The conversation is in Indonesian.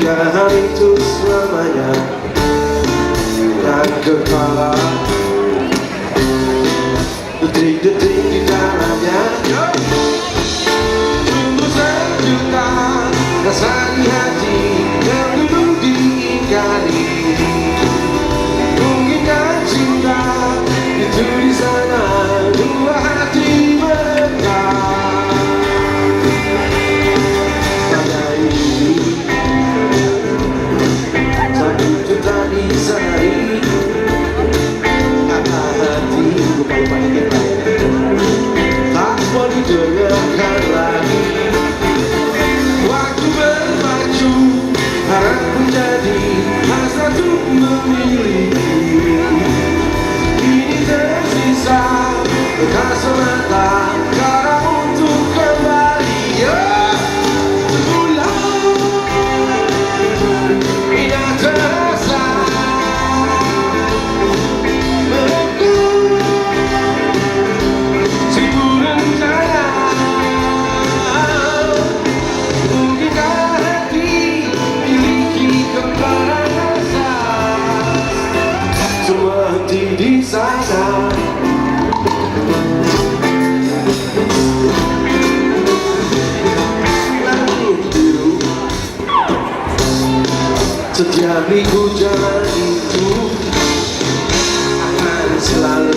Bukan itu selamanya dan kepala detik-detik di dalamnya tunggu sejuta rasa di hati yang dulu diingkari. Mengingat cinta itu di sana dua hati berdekat. Pada ini satu juta di sehari. Kata hati lupa kita tak mau didengarkan lagi. Waktu berpacu harap menjadi hasrat untuk memiliki. Ini tersisa bekas semata cara untuk kembali semula. Indah terasa seribu rencana. Mungkinkah hati miliki kembaran rasa? Semua henti di sana. Langit biru setiap minggu jalan itu akan selalu